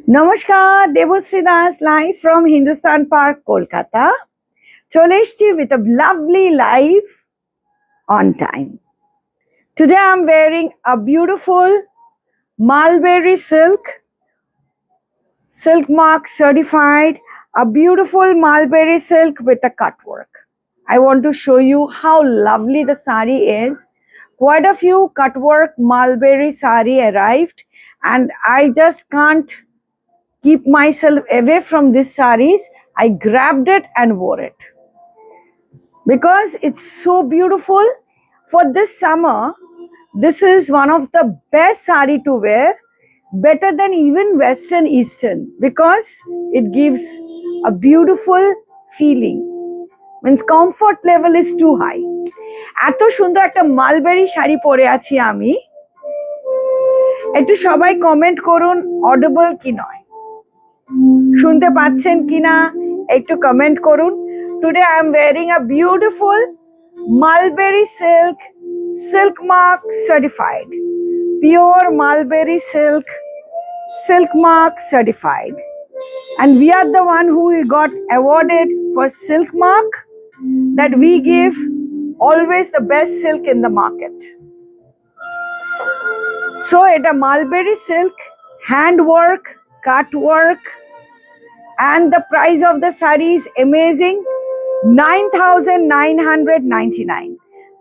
Namaskar, Debashree Das live from Hindustan Park, Kolkata. Chole eschi with a lovely live on time. Today I'm wearing a beautiful mulberry silk mark certified, a beautiful mulberry silk with a cut work. I want to show you how lovely the sari is. Quite a few cut work mulberry sari arrived, and I just can't keep myself away from these saris. I grabbed it and wore it because it's so beautiful. For this summer, this is one of the best sari to wear, better than even Western Eastern, because it gives a beautiful feeling. Means comfort level is too high. এত সুন্দর একটা mulberry sari পরে আছি আমি। একটু সবাই comment করুন audible কি নয়, শুনতে পাচ্ছেন কিনা একটু কমেন্ট করুন। Today I am wearing a beautiful mulberry silk mark certified, pure mulberry silk mark certified, and we are the one who got awarded for silk mark, that we give always the best silk in the market. So it's a mulberry silk, hand work, cut work, and the price of the sari is amazing. 9,999.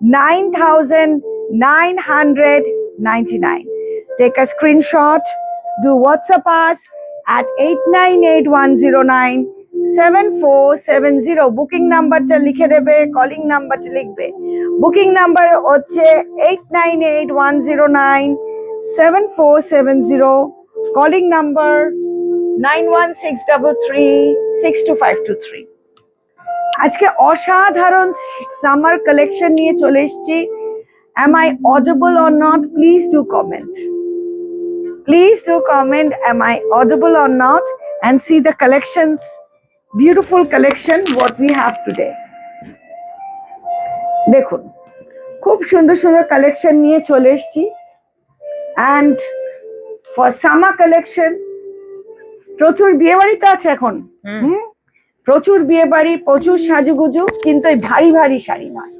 9,999. Take a screenshot, do WhatsApp us at 8981097470. Booking number ta likhe debe, calling number ta likhbe. Booking number hocche 8981097470. Calling number 9163362523. আজকে অসাধারণ summer collection নিয়ে চলে এসেছি। Am I audible or not? Please do comment. Please do comment. Am I audible or not? And see the collections, beautiful collection what we have today. দেখুন খুব সুন্দর সুন্দর collection নিয়ে চলে এসেছি। And for summer collection, প্রচুর বিয়ে বাড়ি তো আছে এখন। প্রচুর বিয়ে বাড়ি, প্রচুর সাজুগুজু, কিন্তু এই ভারী ভারী শাড়ি নয়।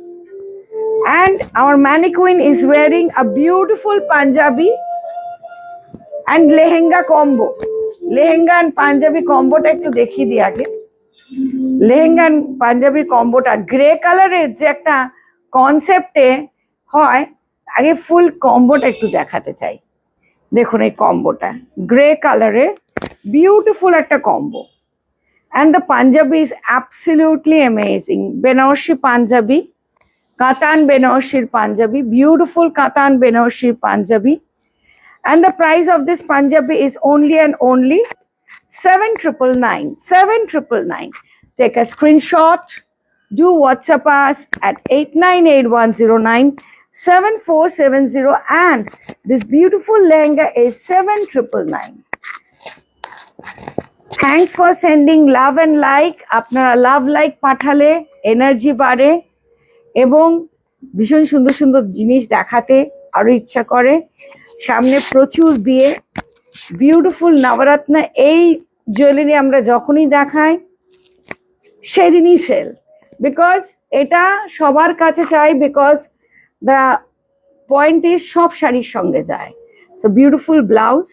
And our mannequin is wearing a beautiful Punjabi and lehenga combo. Lehenga and Punjabi combo টা একটু দেখিয়ে দিই আগে। লেহেঙ্গা and Punjabi combo টা গ্রে কালারের যে একটা কনসেপ্টে হয়, আগে ফুল কম্বোটা একটু দেখাতে চাই। দেখুন এই কম্বোটা গ্রে কালারের বিউটিফুল একটা combo. And the Punjabi is absolutely amazing. Benarosi Punjabi, Katan Benarosi Punjabi, beautiful Katan Benarosi Punjabi. And the price of this Punjabi is only and only 7,999. 7,999. Take a screenshot, do WhatsApp us at 8981097470, and this beautiful lehenga is 7,999. Thanks for sending love and like. আপনারা love like পাঠালে energy বাড়ে এবং ভীষণ সুন্দর সুন্দর জিনিস দেখাতে আরো ইচ্ছা করে। সামনে প্রচুর বিয়ে, বিউটিফুল নবরত্ন, এই জুয়েলারি আমরা যখনই দেখাই সেদিনই সেল, বিকজ এটা সবার কাছে চাই, বিকজ দ্য পয়েন্ট ইজ সব শাড়ির সঙ্গে যায়। So beautiful blouse,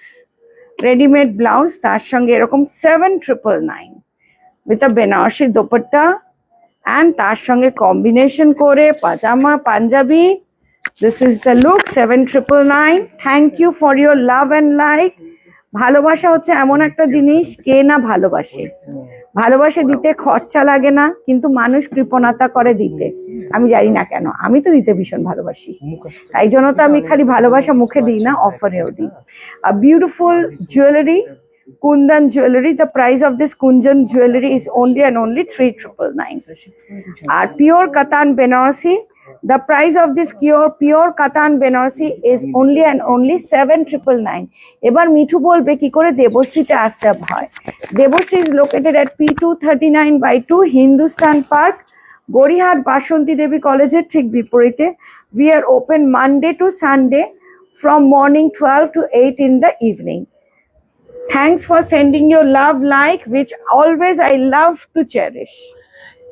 readymade blouse, তার সঙ্গে এরকম 7,999 with a Banarasi dupatta, and তার সঙ্গে কম্বিনেশন করে pyjama Punjabi. This is the look 7,999. Thank you for your love and like. ভালোবাসা হচ্ছে এমন একটা জিনিস, কে না ভালোবাসে। ভালোবাসা দিতে খরচা লাগে না, কিন্তু মানুষ কৃপণতা করে দিতে। আমি জানি না কেন, আমি তো দিতে ভীষণ ভালোবাসি, তাই জন্য তো আমি খালি ভালোবাসা মুখে দিই না, অফারেও দিই। Beautiful jewellery Kundan jewelry. The price of this Kundan jewelry is only and only 3,999. Our pure Katan Banarasi. The price of this pure Katan Banarasi is only and only 7,999. এবার মিঠু বলবে কি করে দেবশ্রীতে আসতে হয়। Debashree is located at P239/2 Hindustan Park, Gariahat বাসন্তী দেবী কলেজের ঠিক বিপরীতে। We are open Monday to Sunday from morning 12 to 8 in the evening. Thanks for sending your love like, which always I love to cherish.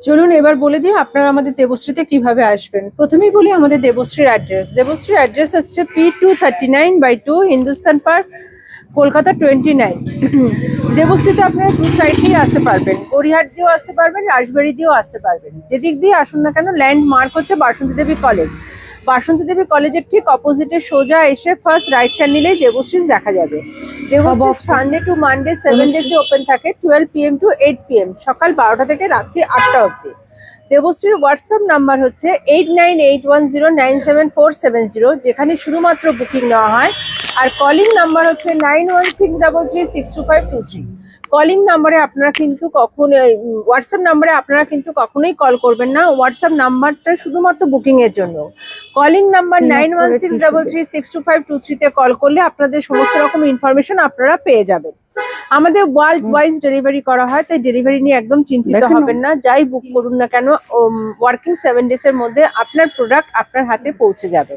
চলুন এবার বলে দিই আপনারা আমাদের দেবশ্রীতে কিভাবে আসবেন। প্রথমেই বলি আমাদের দেবশ্রীর অ্যাড্রেস। দেবশ্রীর অ্যাড্রেস হচ্ছে P239/2 হিন্দুস্তান পার্ক, কলকাতা 29। দেবশ্রীতে আপনারা দু সাইড দিয়ে আসতে পারবেন, গড়িয়াহাট দিয়েও আসতে পারবেন, রাজবাড়ি দিয়েও আসতে পারবেন। যেদিক দিয়ে আসুন না কেন ল্যান্ডমার্ক হচ্ছে বাসন্তী দেবী কলেজ। বাসন্তী দেবী কলেজের ঠিক অপোজিটে সোজা এসে ফার্স্ট রাইট টার্ন নিলেই দেবশ্রী দেখা যাবে। দেবশ্রী সানডে টু মানডে 7 ডেজে ওপেন থাকে 12 PM to 8 PM, সকাল 12টা থেকে রাত্রি 8টা অবধি। দেবশ্রীর হোয়াটসঅ্যাপ নাম্বার হচ্ছে 8981097470, যেখানে শুধুমাত্র বুকিং নেওয়া হয়। আর কলিং নাম্বার হচ্ছে 9163336252 কলিং নাম্বারে আপনারা কিন্তু হোয়াটসঅ্যাপ নাম্বারে আপনারা কিন্তু কখনোই কল করবেন না। হোয়াটসঅ্যাপ নাম্বারটা শুধুমাত্র বুকিং এর জন্য। কলিং নাম্বার 9163336252 তে কল করলে আপনাদের সমস্ত রকম ইনফরমেশন আপনারা পেয়ে যাবেন। আমাদের ওয়ার্ল্ড ওয়াইজ ডেলিভারি করা হয়, তাই ডেলিভারি নিয়ে একদম চিন্তিত হবেন না। যাই বুক করুন না কেন ওয়ার্কিং 7 ডেজ এর মধ্যে আপনার প্রোডাক্ট আপনার হাতে পৌঁছে যাবে।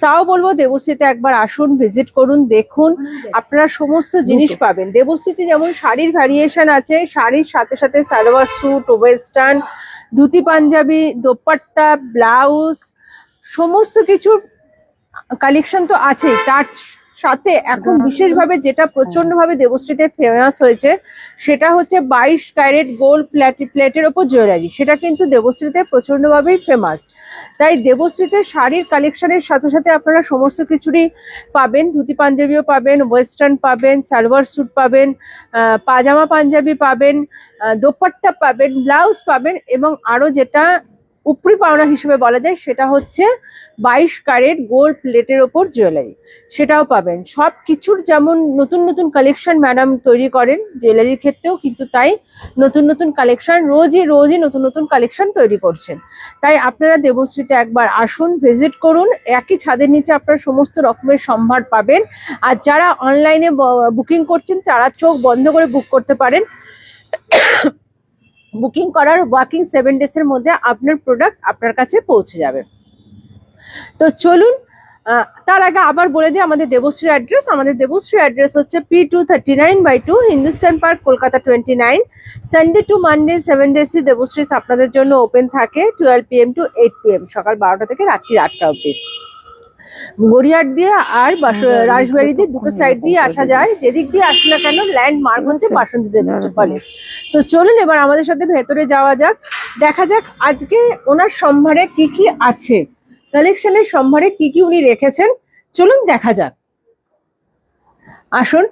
তাও বলবো দেবশ্রীতে একবার আসুন, ভিজিট করুন, দেখুন, আপনারা সমস্ত জিনিস পাবেন। দেবশ্রীতে যেমন শাড়ির ভ্যারিয়েশন আছে, শাড়ির সাথে সাথে salwar suit, western, dhoti panjabi, dupatta, blouse, সমস্ত কিছুর কালেকশন তো আছেই। তার সাথে এখন বিশেষভাবে যেটা প্রচন্ডভাবে দেবশ্রীতে ফেমাস হয়েছে সেটা হচ্ছে 22 ক্যারেট গোল্ড প্লেটের ওপর জুয়েলারি। সেটা কিন্তু দেবশ্রীতে প্রচন্ডভাবেই ফেমাস। তাই দেবশ্রীতে শাড়ির কালেকশনের সাথে সাথে আপনারা সমস্ত কিছুরই পাবেন। ধুতি পাঞ্জাবিও পাবেন, ওয়েস্টার্ন পাবেন, সালোয়ার স্যুট পাবেন, পাজামা পাঞ্জাবি পাবেন, দোপাট্টা পাবেন, ব্লাউজ পাবেন, এবং আরো যেটা উপরি পাওনা হিসেবে বলা যায় সেটা হচ্ছে 22 ক্যারেট গোল্ড প্লেটের ওপর জুয়েলারি, সেটাও পাবেন। সব কিছুর যেমন নতুন নতুন কালেকশন ম্যাডাম তৈরি করেন, জুয়েলারির ক্ষেত্রেও কিন্তু তাই নতুন নতুন কালেকশন রোজই নতুন নতুন কালেকশন তৈরি করছেন। তাই আপনারা দেবশ্রীতে একবার আসুন, ভিজিট করুন। একই ছাদের নিচে আপনারা সমস্ত রকমের সম্ভার পাবেন। আর যারা অনলাইনে বুকিং করছেন তারা চোখ বন্ধ করে বুক করতে পারেন। বুকিং করার ওয়ার্কিং 7 ডেজ এর মধ্যে আপনার প্রোডাক্ট আপনার কাছে পৌঁছে যাবে। তো চলুন তার আগে আবার বলে দিই আমাদের দেবশ্রী অ্যাড্রেস। আমাদের দেবশ্রী অ্যাড্রেস হচ্ছে P239/2 Hindustan Park, Kolkata 29। Sunday to Monday 7 days Debashree আপনাদের জন্য ওপেন থাকে 12 PM to 8 PM, সকাল 12টা থেকে রাত্রি 8টা অবধি। গড়িয়াহাট দিয়ে আর রাজবাড়ি দিয়ে দুটো সাইড দিয়ে আসা যায়। যেদিক দিয়ে আসি না কেন ল্যান্ডমার্ক হচ্ছে বাসন্তী দেবী কলেজ। তো চলুন এবার আমাদের সাথে ভেতরে যাওয়া যাক, দেখা যাক আজকে ওনার সম্ভারে কি কি আছে, কালেকশনের সম্ভারে কি কি উনি রেখেছেন। চলুন দেখা যাক, আসুন।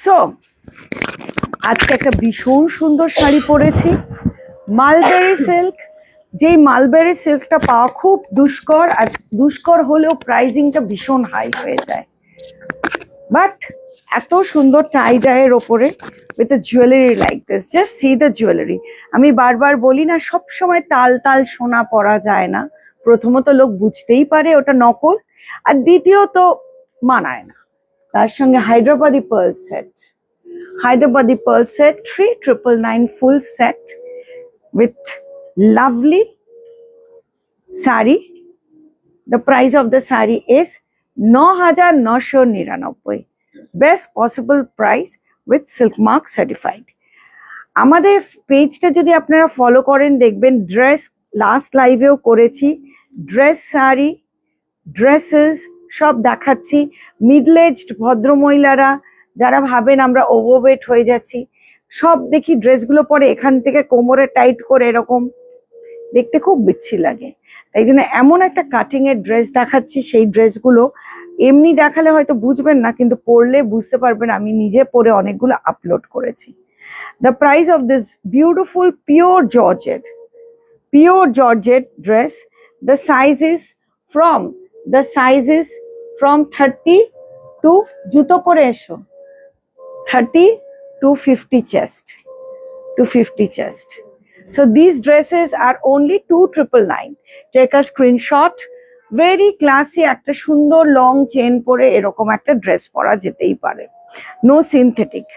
সো আজকে একটা ভীষণ সুন্দর শাড়ি পরেছি, মালবেরি সিল্ক। যেই মালবেরি সিল্কটা পাওয়া খুব দুষ্কর, আর দুষ্কর হলেও প্রাইজিংটা ভীষণ হাই হয়ে যায়। বাট এত সুন্দর টাই ডাইয়ের ওপরে with jewellery like this, just see the jewellery. আমি বারবার বলি না, সব সময় তাল তাল সোনা পরা যায় না। প্রথমত লোক বুঝতেই পারে ওটা নকল, আর দ্বিতীয়ত মানায় না। তার সঙ্গে Hyderabadi pearl set, Hyderabadi pearl set 3,999 full set with lovely sari. The price of the sari is 9,999, best possible price with silk mark certified. আমাদের পেজটা যদি আপনারা ফলো করেন দেখবেন ড্রেস লাস্ট লাইভেও করেছি, ড্রেস শাড়ি ড্রেসেস সব দেখাচ্ছি। মিডল এজড ভদ্রমহিলারা যারা ভাবেন আমরা ওভারওয়েট হয়ে যাচ্ছি, সব দেখি ড্রেসগুলো পরে এখান থেকে কোমরে টাইট করে এরকম দেখতে খুব বিচ্ছি লাগে। তাই জন্য এমন একটা কাটিং এর ড্রেস দেখাচ্ছি। সেই ড্রেসগুলো এমনি দেখালে হয়তো বুঝবেন না, কিন্তু পরলে বুঝতে পারবেন। আমি নিজে পরে অনেকগুলো আপলোড করেছি। The price of this beautiful pure Georgette dress, the sizes from 30 to juto pore esho 30 to 50 chest. To 50 chest. So these dresses are only 2,999. Take a screenshot. Very classy একটা সুন্দর লং চেন পরে এরকম একটা dress পরা যেতেই পারে। No synthetic,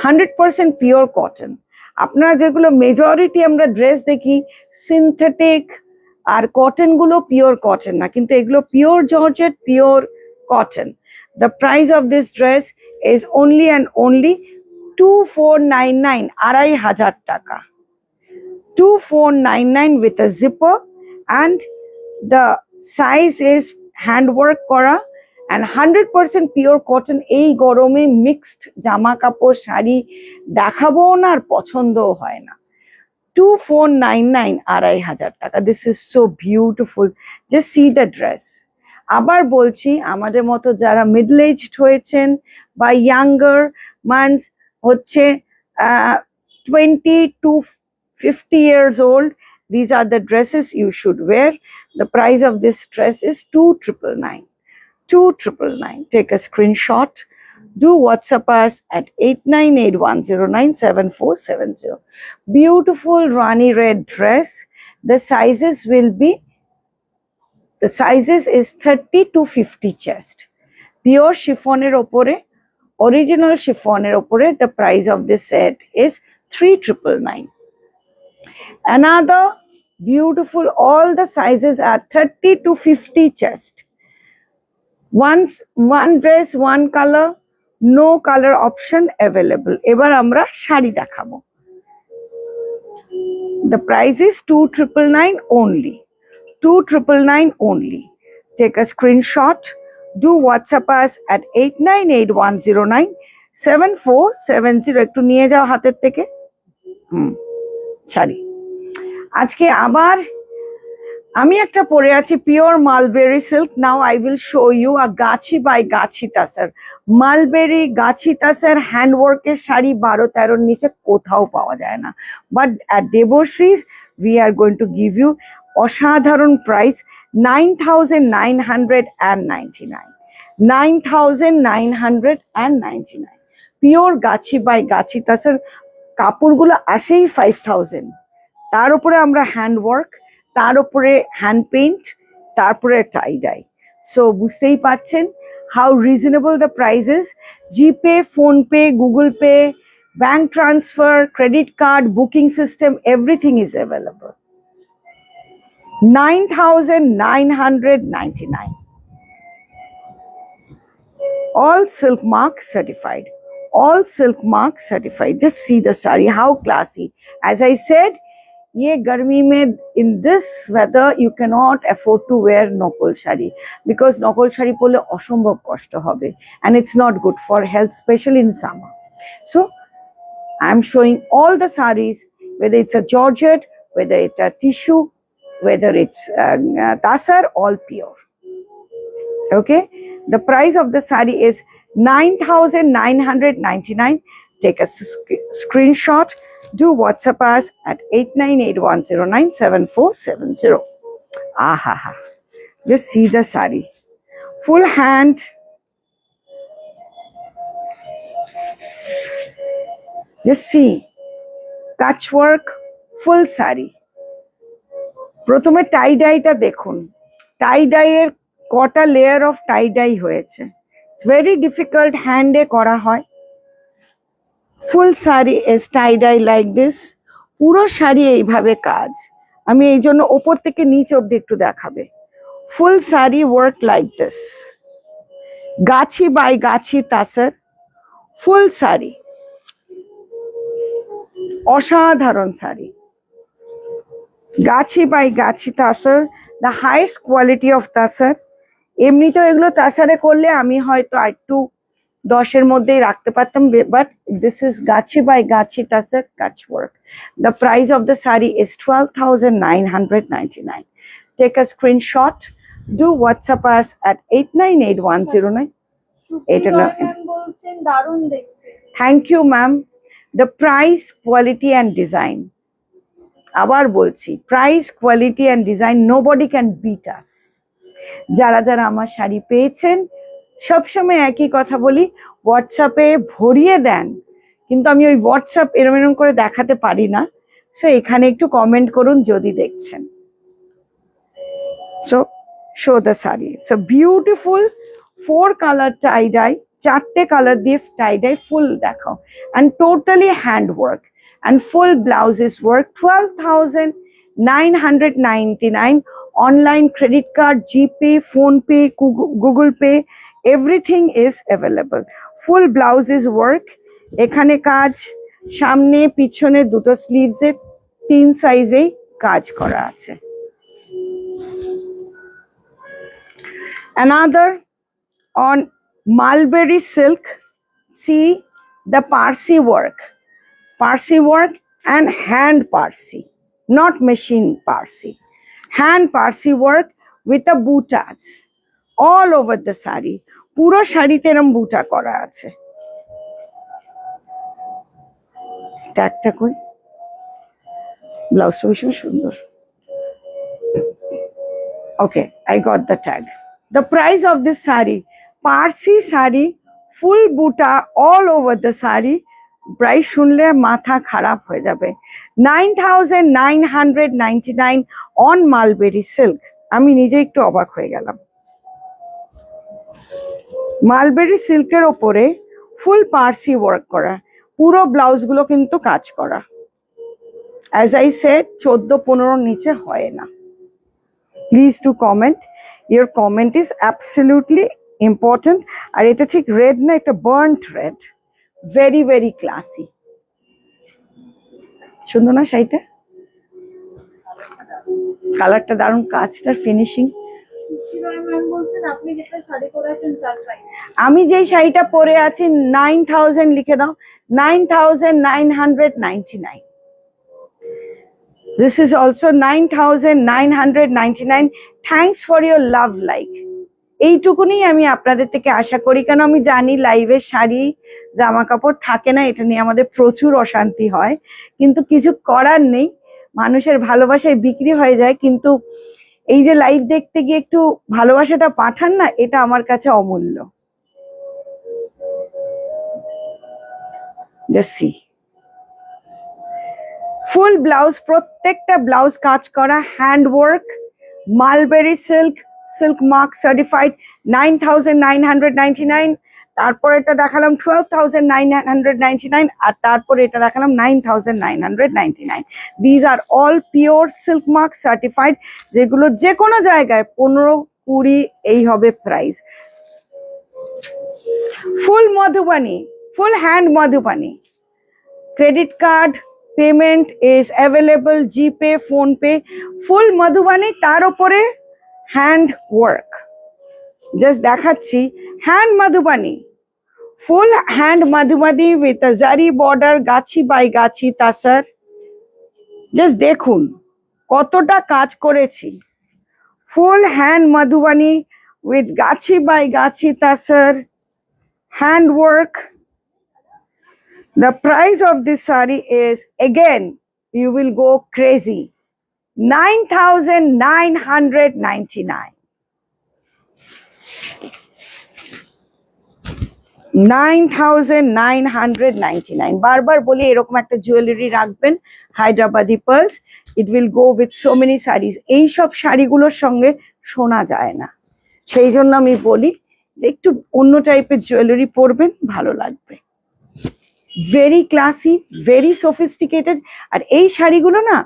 100% pure cotton. আপনারা যেগুলো মেজরিটি আমরা ড্রেস দেখি সিনথেটিক আর কটন গুলো পিওর কটন না, কিন্তু এগুলো pure georgette, pure cotton. The price of this dress is only and only 2,499, 2,500 টাকা। 2,499 with a zipper, and the size is handwork করা and 100% pure cotton। এই গরমে মিক্সড জামা কাপড় শাড়ি দেখাবো না আর পছন্দও হয় না। 2,499, 2,500 টাকা। This is so beautiful, just see the dress. আবার বলছি, আমাদের মতো যারা মিডল এজড হয়েছেন বা ইয়াঙ্গার মানস হচ্ছে 20 to 50 years old, these are the dresses you should wear. The price of this dress is 2,999. 2,999. Take a screenshot. Do WhatsApp us at 8981097470. Beautiful Rani red dress. The sizes is 30 to 50 chest. Pure chiffon opore, original chiffon opore. The price of this set is 3,999. Another beautiful, all the sizes are 30 to 50 chest. One dress, one color, no color option available. এবার আমরা শাড়ি দেখাবো। The price is 2,999 only. 2,999 only. Take a screenshot. Do WhatsApp us at 8981097470. একটু নিয়ে যাও হাতের থেকে। শাড়ি আজকে আবার আমি একটা পরে আছি pure mulberry silk. Now I will show you a গাছি বাই গাছি তাসার মালবেরি গাছি তাসার হ্যান্ডওয়ার্কের শাড়ি 12-13 নিচে কোথাও পাওয়া যায় না। But at Debashree's we are going to give you অসাধারণ প্রাইস 9,999। 9,999 পিওর গাছি বাই গাছি তাসার। কাপড়গুলো আসেই 5,000, তার উপরে আমরা হ্যান্ডওয়ার্ক, তার উপরে হ্যান্ড পেইন্ট, তারপরে টাই ডাই। সো বুঝতেই পারছেন how reasonable the prices. GPay, PhonePe, Google Pay, bank transfer, credit card, booking system, everything is available. 9,999, all silk mark certified, all silk mark certified. Just see the sari, how classy. As I said, ye garmi mein in this weather you cannot afford to wear nokol shari, because nokol shari pole অসম্ভব কষ্ট হবে and it's not good for health, especially in summer. So I'm showing all the saris, whether it's a georgette, whether it's a tissue, whether it's tasar, all pure. Okay, the price of the sari is 9,999. Take a screenshot. Do WhatsApp us at 8981097470. Ahaha, just see the sari, full hand. Just see patchwork, full sari. প্রথমে টাই ডাইটা দেখুন, tie ডাইয়ের কটা layer of tie dye হয়েছে। It's very difficult, হ্যান্ডে করা হয়। Full sari is tie dye like this. পুরো শাড়ি এইভাবে কাজ। আমি এই জন্য ওপর থেকে নিচ অব্দি একটু দেখাবে। ফুল sari work like this, Gachhi by গাছি তাসার, ফুল শাড়ি, অসাধারণ শাড়ি। গাছি বাই গাছি তাসার, দ্য হাইয়েস্ট কোয়ালিটি অফ তাসার। এমনিতেও এগুলো তাসারে করলে আমি হয়তো একটু 10-এর মধ্যেই রাখতে পারতাম, বাট দিস ইজ গাছি বাই গাছি তাসার কাচ work. The price of the sari is 12,999. Take a screenshot, do WhatsApp us at 898109. এটা না, দারুণ দেখতে। Thank you ma'am. The price, quality and design. আবার বলছি, price, quality and design, nobody can beat us. যারা যারা আমার শাড়ি পেয়েছেন সবসময় একই কথা বলি, হোয়াটসঅ্যাপে ভরিয়ে দেন, কিন্তু আমি ওই হোয়াটসঅ্যাপ এরম করে দেখাতে পারি না। সো এখানে একটু কমেন্ট করুন যদি দেখছেন। So show the sari, it's a beautiful 4 colour tie dye, 4টে কালার দিয়ে টাই ডাই ফুল দেখাও, and totally hand work and full blouse is work. 12,999 online credit card, GPay, phone pay, Google Pay, everything is available. Full blouse is work, এখানে কাজ, সামনে পিছনে দুটো স্লিভসে 3 সাইজেই কাজ করা আছে। Another on mulberry silk, see the Parsi work and hand Parsi, not machine Parsi, hand Parsi work with the butas all over the sari. পুরো শাড়িতে এরকম বুটা করা আছে। ট্যাগটা কই, ব্লাউজটা ভীষণ সুন্দর। Okay, I got the tag. The price of this sari, Parsi sari, full buta all over the sari, price শুনলে মাথা খারাপ হয়ে যাবে। 9,999 on mulberry silk. আমি নিজে একটু অবাক হয়ে গেলাম। মালবেরি সিল্কের ওপরে ফুল পার্সি ওয়ার্ক করা, পুরো ব্লাউজগুলো কিন্তু কাজ করা। অ্যাজ আই সেড 14-15 নিচে হয় না। Please do comment. Your comment is absolutely important. আর এটা ঠিক রেড না, এটা burnt red, very very classy. সুন্দর না শাড়িটা? কালারটা দারুণ, কাজটার ফিনিশিং। আমি যেই শাড়িটা পরে আছি 9,000 লিখে দাও, 9,999. This is also 9,999. Thanks for your love like. এইটুকুনি আমি আপনাদের থেকে আশা করি, কারণ আমি জানি লাইভে শাড়ি জামা কাপড় থাকে না, এটা নিয়ে আমাদের প্রচুর অশান্তি হয়, কিন্তু কিছু করার নেই, মানুষের ভালোবাসায় বিক্রি হয়ে যায়। কিন্তু এই যে লাইভ দেখতে গিয়ে একটু ভালোবাসাটা পাঠান না, এটা আমার কাছে অমূল্য। Just see. ফুল ব্লাউজ, প্রত্যেকটা ব্লাউজ কাজ করা, hand work, mulberry silk, silk mark certified, 9,999। তারপর এটা দেখালাম 12,999, আর তারপর এটা দেখালাম 9,999। These are all pure silk mark certified, যেগুলো যে কোনো জায়গায় 15-20 এই হবে price. Full Madhubani, full hand Madhubani, credit card payment is available, GPay, PhonePe, full Madhubani, তার উপরে হ্যান্ড ওয়ার্ক। জাস্ট দেখাচ্ছি, hand Madhubani, full hand Madhubani with a zari border, Gachhi by গাছি তাসার। জাস্ট দেখুন কতটা কাজ করেছি। ফুল হ্যান্ড মধুবানি উইথ গাছি বাই গাছি tussar, hand work. The price of this saree is, again, you will go crazy, 9,999. 9,999. বারবার বলি এরকম একটা জুয়েলারি রাখবেন, Hyderabadi pearls, it will go with so many saris. এইসব শাড়িগুলোর সঙ্গে শোনা যায় না, সেই জন্য আমি বলি যে একটু অন্য টাইপের জুয়েলারি পরবেন, ভালো লাগবে। Very classy, very sophisticated. আর এই শাড়িগুলো না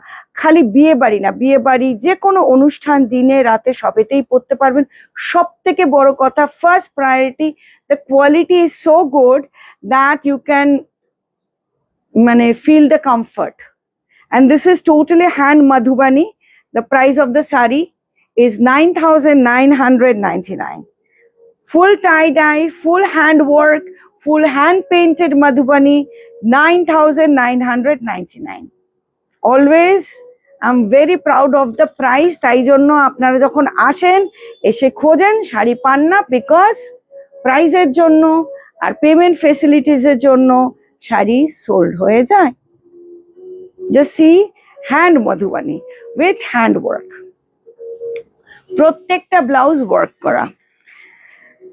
খালি বিয়ে বাড়ি না, বিয়ে বাড়ি যে কোনো অনুষ্ঠান, দিনে রাতে সবেতেই পরতে পারবেন। সব থেকে বড় কথা, first priority, the quality is so good that you can মানে feel the comfort. And this is totally hand Madhubani. The price of the sari is 9,999. Full tie-dye, full hand work, full hand-painted Madhubani, 9,999. Always, I'm very proud of the price. তাই জন্য আপনারা যখন আসেন, এসে খোঁজেন, শাড়ি পান না, বিকজ প্রাইসের জন্য আর পেমেন্ট ফেসিলিটিসের জন্য শাড়ি সোল্ড হয়ে যায়। Just see hand Madhubani with hand work. প্রত্যেকটা ব্লাউজ ওয়ার্ক করা,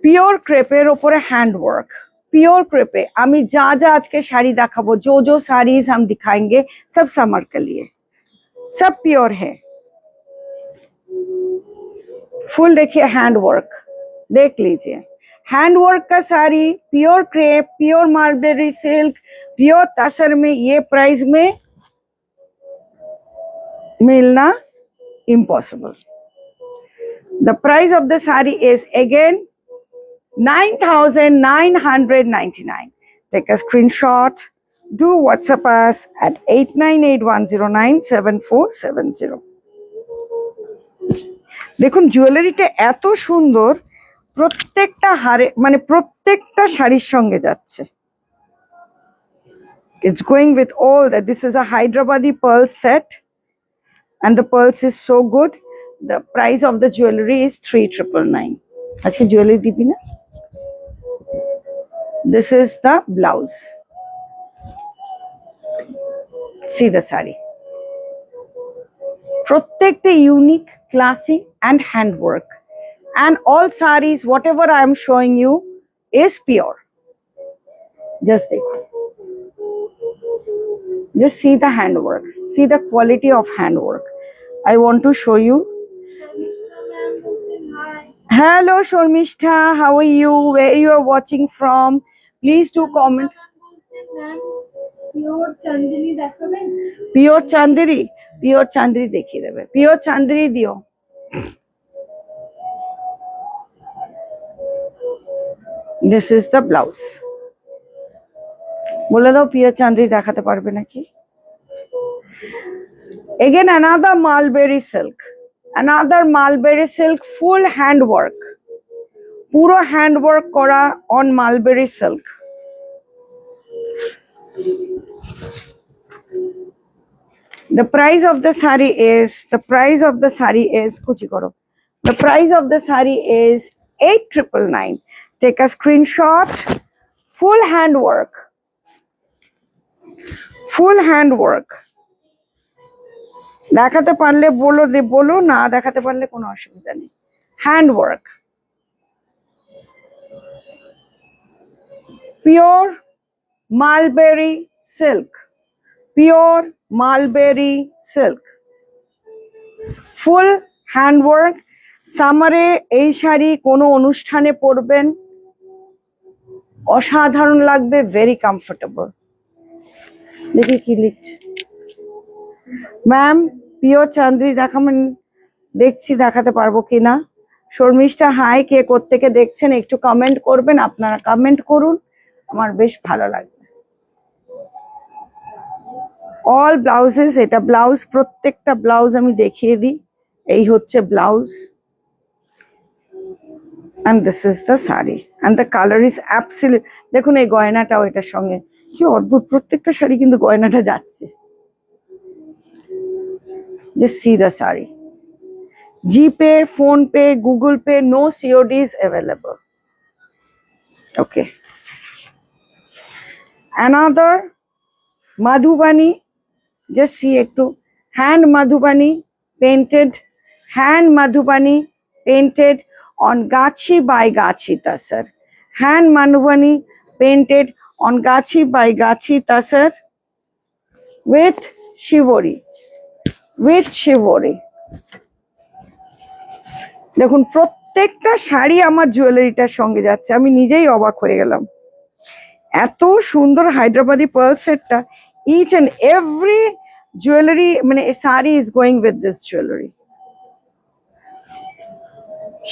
পিওর ক্রেপের ওপরে হ্যান্ড ওয়ার্ক, प्योर क्रेपे আমি যা যা আজকে শাড়ি দেখাবো जो साड़ीज हम दिखाएंगे सब समर के लिए सब प्योर है फुल देखिए हैंड वर्क देख लीजिए हैंड वर्क का sari pure crepe pure mulberry silk pure tussar में ये प्राइस में मिलना impossible. The price of the saree is again 9,999. Take a screenshot. Do WhatsApp us at 8981097470. দেখুন জুয়েলারিটা এত সুন্দর প্রত্যেকটা হারে মানে প্রত্যেকটা শাড়ির সঙ্গে যাচ্ছে It's going with all that. This is a Hyderabadi pearl set and the pearls is so good. The price of the jewelry is 3,999. আজকে জুয়েলারি দিবি না This is the blouse. See the saree. প্রত্যেকটা unique classy and handwork. And all sarees, whatever I am showing you, is pure. Just देखो. Just see the handwork. See the quality of handwork. I want to show you. Hello Shormishta, how are you? Where you are watching from? Please do comment. Pure Chandini দেখাবেন Pure chandri দেখিয়ে দেবে Pure chandri দিও This is the blouse. বলে দাও pure Chanderi দেখাতে পারবে নাকি Again another mulberry silk full hand work পুরো hand work করা on mulberry silk The price of the saree is kuchi karo The price of the saree is 8,999. Take a screenshot. Full hand work দেখাতে পারলে বলো না দেখাতে পারলে কোনো অসুবিধা নেই hand work pure mulberry silk full hand work সামারে এই শাড়ি কোনো অনুষ্ঠানে পরবেন অসাধারণ লাগবে ভেরি কমফোর্টেবল দেখি কি লিখছে ম্যাম পিওর চান্দ্রি দেখাবেন দেখছি দেখাতে পারবো কিনা শর্মিষ্ঠা হাই কে কোত্থেকে দেখছেন একটু কমেন্ট করবেন আপনারা কমেন্ট করুন আমার বেশ ভালো লাগবে অল ব্লাউজেস এটা ব্লাউজ প্রত্যেকটা ব্লাউজ আমি দেখিয়ে দিই এই হচ্ছে blouse and this is the saree and the color is absolute দেখুন এই গয়নাটাও এটার সঙ্গে কি অদ্ভুত প্রত্যেকটা শাড়ি কিন্তু গয়নাটা যাচ্ছে just see the saree GPay phone pay Google Pay no COD is available okay another madhubani just see ekটু hand madhubani painted on Gachi by Gachi Tasar. Hand Madhubani painted on Gachi by Gachi Tasar with Shivori. দেখুন প্রত্যেকটা শাড়ি আমার জুয়েলারিটার সঙ্গে যাচ্ছে আমি নিজেই অবাক হয়ে গেলাম এত সুন্দর হায়দ্রাবাদি পার্ল সেটটা each and every jewelry মানে sari is going with this jewelry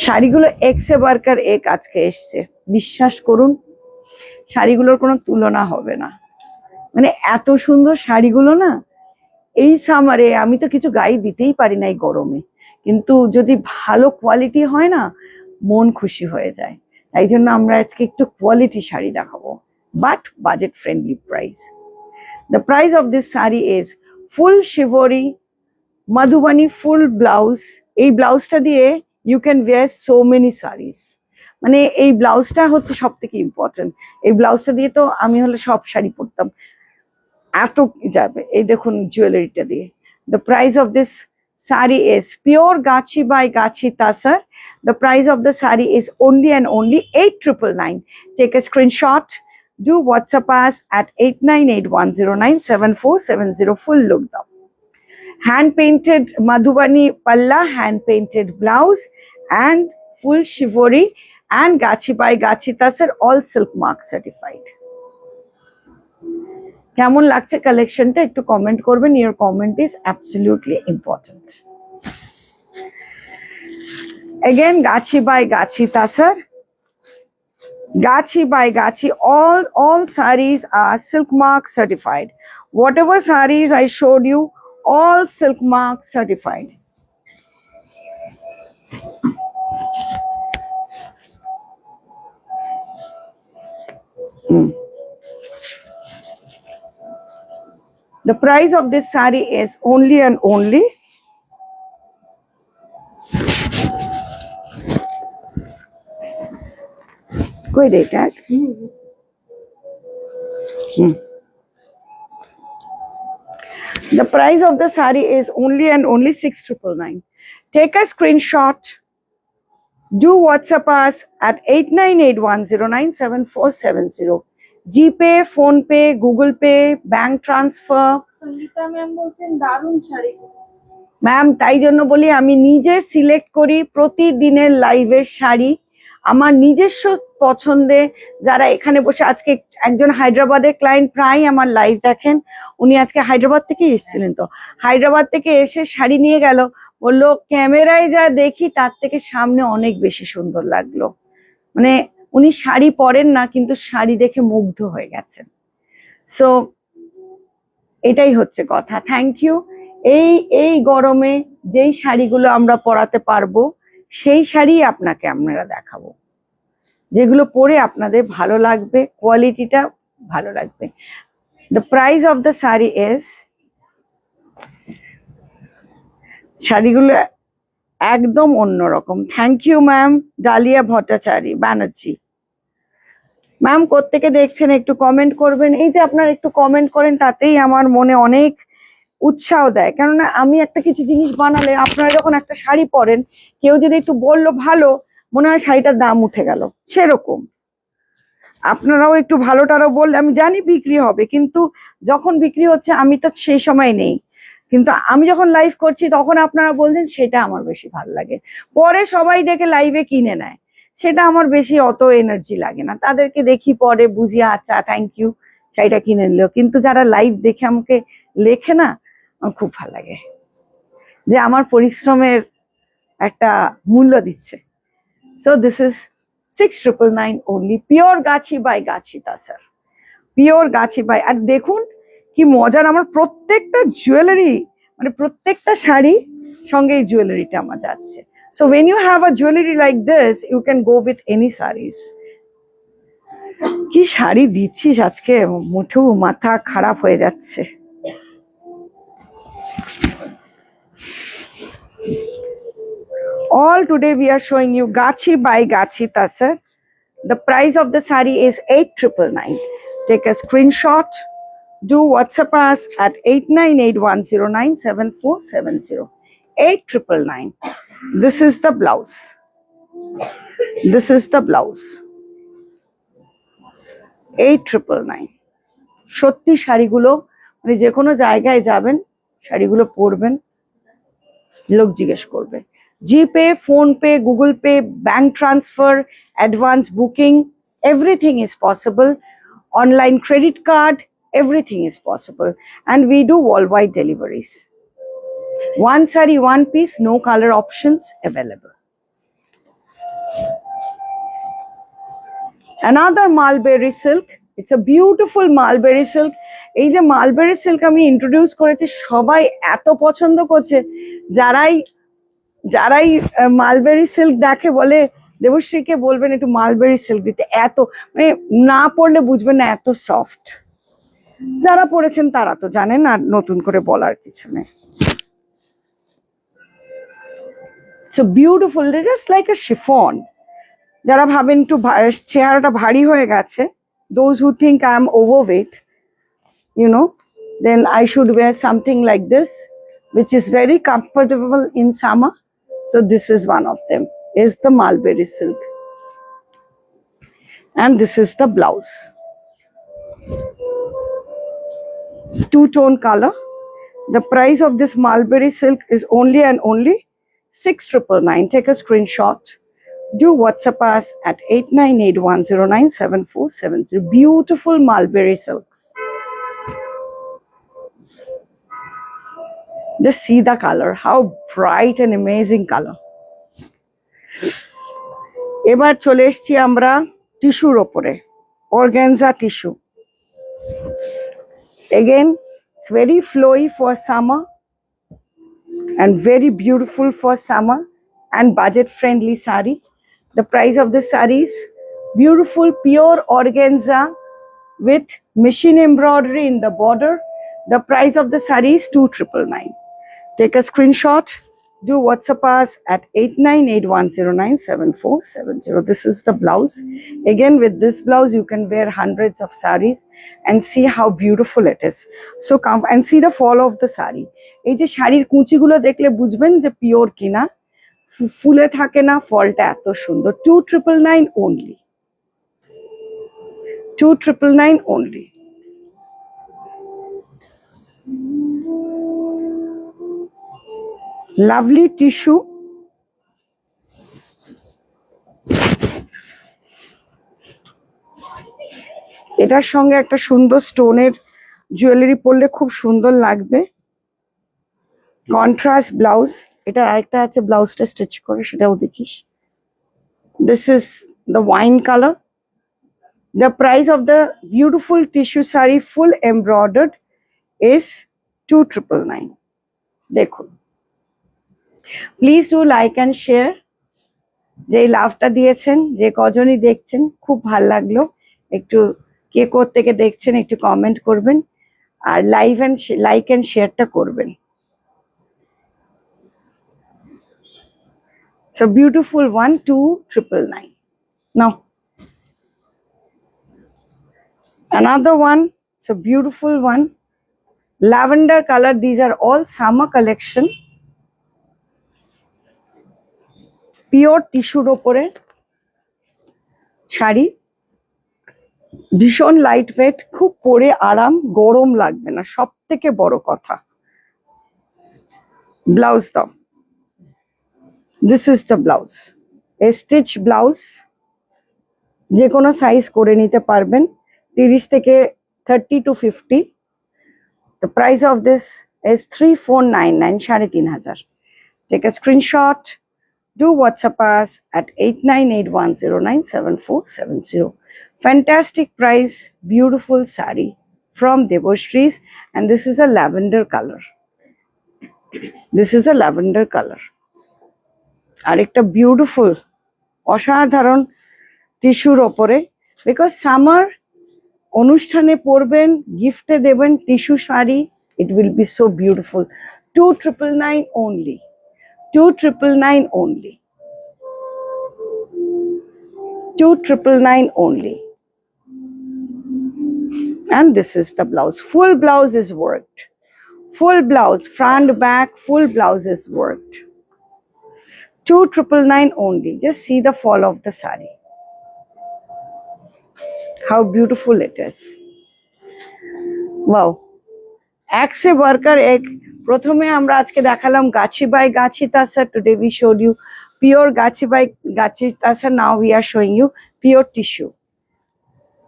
শাড়িগুলো এক্সে বার্কার এক আজকে এসছে বিশ্বাস করুন শাড়িগুলোর কোনো তুলনা হবে না মানে এত সুন্দর শাড়িগুলো না এই সামারে আমি তো কিছু গায়ে দিতেই পারি না এই গরমে কিন্তু যদি ভালো কোয়ালিটি হয় না মন খুশি হয়ে যায় তাই জন্য আমরা আজকে একটু কোয়ালিটি শাড়ি দেখাবো but budget friendly price the price of this sari is full shibori Madhubani full blouse এই ব্লাউজটা দিয়ে you can wear so many sarees মানে এই ব্লাউজটা হচ্ছে সবথেকে ইম্পর্টেন্ট এই ব্লাউজটা দিয়ে তো আমি হলে সব শাড়ি পরতাম এত যাবে এই দেখুন জুয়েলারিটা দিয়ে the price of this saree is pure Gachi by Gachi Tasar the price of the saree is only and only 8,999 take a screenshot Do WhatsApp us at 8981097470. Full look down. Hand painted Madhubani Palla, hand painted blouse, and full shivori and Gachi by Gachi Tasar, all silk mark certified. কেমন লাগছে কালেকশনটা একটু comment করবেন, your comment is absolutely important. Again, Gachi by Gachi Tasar, Gachi by Gachi, all sarees are silk mark certified. Whatever sarees I showed you, all silk mark certified. The price of this saree is only and only कोई rate है The price of the saree is only and only 6,999. Take a screenshot. Do WhatsApp us at 8981097470. GPay, PhonePe, Google Pay, bank transfer. Sangeeta ma'am বলছেন দারুণ sari. Ma'am তাই জন্য বলি আমি নিজে select করি প্রতিদিনের লাইভের শাড়ি আমার নিজস্ব পছন্দে। যারা এখানে বসে আজকে একজন হায়দ্রাবাদের ক্লায়েন্ট প্রায় আমার লাইভ দেখেন, উনি আজকে হায়দ্রাবাদ থেকে এসেছিলেন, তো হায়দ্রাবাদ থেকে এসে শাড়ি নিয়ে গেল, বললো ক্যামেরায় যা দেখি তার থেকে সামনে অনেক বেশি সুন্দর লাগলো। মানে উনি শাড়ি পরেন না কিন্তু শাড়ি দেখে মুগ্ধ হয়ে গেছেন। সো এটাই হচ্ছে কথা। Thank you. এই গরমে যেই শাড়িগুলো আমরা পরাতে পারবো সেই শাড়ি আপনাকে আমরা দেখাবো, যেগুলো পরে আপনাদের ভালো লাগবে, কোয়ালিটিটা ভালো লাগবে। The price of the sari is, শাড়িগুলো একদম অন্যরকম। Thank you ma'am. Dalia Bhattacharya Banerjee ma'am কোত্থেকে দেখছেন একটু কমেন্ট করবেন। এই যে আপনারা একটু কমেন্ট করেন তাতেই আমার মনে অনেক উৎসাহ দেয়, কেননা আমি একটা কিছু জিনিস বানালে আপনারা যখন একটা শাড়ি পরেন কেউ যদি একটু বললো ভালো, মনে হয় শাড়িটার দাম উঠে গেল। সেরকম আপনারাও একটু ভালোটারও বললে আমি জানি বিক্রি হবে, কিন্তু যখন বিক্রি হচ্ছে আমি তো সেই সময় নেই, কিন্তু আমি যখন লাইভ করছি তখন আপনারা বলছেন সেটা আমার বেশি ভালো লাগে। পরে সবাই দেখে লাইভে কিনে নেয়, সেটা আমার বেশি অত এনার্জি লাগে না। তাদেরকে দেখি পরে বুঝি আচ্ছা থ্যাংক ইউ শাড়িটা কিনে নিল, কিন্তু যারা লাইভ দেখে আমাকে লেখে না, আমার খুব ভালো লাগে যে আমার পরিশ্রমের একটা মূল্য দিচ্ছে। So this is 6,999 only, pure গাছি বাই গাছি তাসার, পিওর গাছি বাই। আর দেখুন কি মজার, আমার প্রত্যেকটা জুয়েলারি মানে প্রত্যেকটা শাড়ি সঙ্গে এই জুয়েলারিটা আমার যাচ্ছে। So when you have a jewelry like this you can go with any sarees. কি শাড়ি দিচ্ছিস আজকে, মুঠু মাথা খারাপ হয়ে যাচ্ছে। All today we are showing you Gachi by Gachi Tasar. The price of the saree is 8,999. Take a screenshot. Do WhatsApp us at 8981097470. 8,999. This is the blouse. This is the blouse. 8,999. সত্যি শাড়িগুলো মানে যে কোনো জায়গায় যাবেন শাড়িগুলো পরবেন, লোক জিজ্ঞেস করবে। GPay, PhonePe, Google Pay, bank transfer, advance booking, everything is possible. Online credit card, everything is possible. And we do worldwide deliveries. One saree, one piece, no color options available. Another mulberry silk. It's a beautiful mulberry silk. এই যে mulberry silk আমি introduce করেছি সবাই এত পছন্দ করছে, যারাই mulberry silk দেখে বলে দেবশ্রীকে বলবেন একটু মালবেরি সিল্ক দিতে, এত মানে না পড়লে বুঝবেন না এত সফট। যারা পড়েছেন তারা তো জানেন, আর নতুন করে বলার কিছু নেই। So beautiful, just like a chiffon. যারা ভাবেন একটু চেহারাটা ভারী হয়ে গেছে, those who think I am overweight, you know, then I should wear something like this, which is very comfortable in summer. So this is one of them, is the mulberry silk. And this is the blouse. two-tone color. The price of this mulberry silk is only and only 6,999. Take a screenshot. Do WhatsApp us at 8981097470. Beautiful mulberry silks. Just see the color, how bright and amazing color. এবার চলে এসেছি আমরা টিস্যুর ওপরে, organza tissue. Again, it's very flowy for summer and very beautiful for summer and budget friendly sari. The price of this sari is beautiful pure organza with machine embroidery in the border. The price of the sari is 2,999. Take a screenshot. Do WhatsApp us at 8981097470. This is the blouse. Again, with this blouse, you can wear hundreds of saris and see how beautiful it is. So come and see the fall of the sari. এই যে শাড়ির কুচিগুলো দেখলে বুঝবেন যে pure কিনা, ফুলে থাকে না, ফলটা এত সুন্দর। 2,999 only. 2,999 only. Lovely tissue. এটার সঙ্গে একটা সুন্দর স্টোনের জুয়েলারি পরলে খুব সুন্দর লাগবে। Contrast blouse. এটা আরেকটা আছে ব্লাউজটা স্টিচ করে, সেটাও দেখিস। This is the wine color. The price of the beautiful tissue saree full embroidered is 2,999. দেখুন, please do like and share. যে লাভটা দিয়েছেন, যে কজনই দেখছেন, খুব ভালো লাগলো। একটু কে থেকে দেখছেন একটু কমেন্ট করবেন, আর লাইক অ্যান্ড শেয়ারটা করবেন। So beautiful one, 2,999. Now another one, so beautiful one, lavender color. These are all summer collection. Pure tissue opore sari, ভীষণ লাইট ওয়েট, খুব পরে আরাম, গরম লাগবে না, সব থেকে বড় কথা। ব্লাউজ দাও। This is the blouse, A stitch blouse, যে কোনো সাইজ করে নিতে পারবেন, 30 থেকে 30 to 50। The price of this is 3,499, 3,500. Take a screenshot. Do WhatsApp us at 8981097470. Fantastic price, beautiful sari from Debashree's, and this is a lavender color. This is a lavender color. আরেকটা beautiful অসাধারণ টিস্যুর ওপরে, because summer অনুষ্ঠানে পরবেন, গিফটে দেবেন tissue sari, it will be so beautiful. 2,999 only. 2,999 only. 2,999 only. And this is the blouse. Full blouse is worked. Full blouse, front, back, full blouse is worked. 2,999 only. Just see the fall of the sari. How beautiful it is. Wow. এক সে বরকার এক। প্রথমে আমরা আজকে দেখালাম গাছি by গাছি tussar. Today we showed you pure গাছি by গাছি tussar. Now we are showing you pure tissue.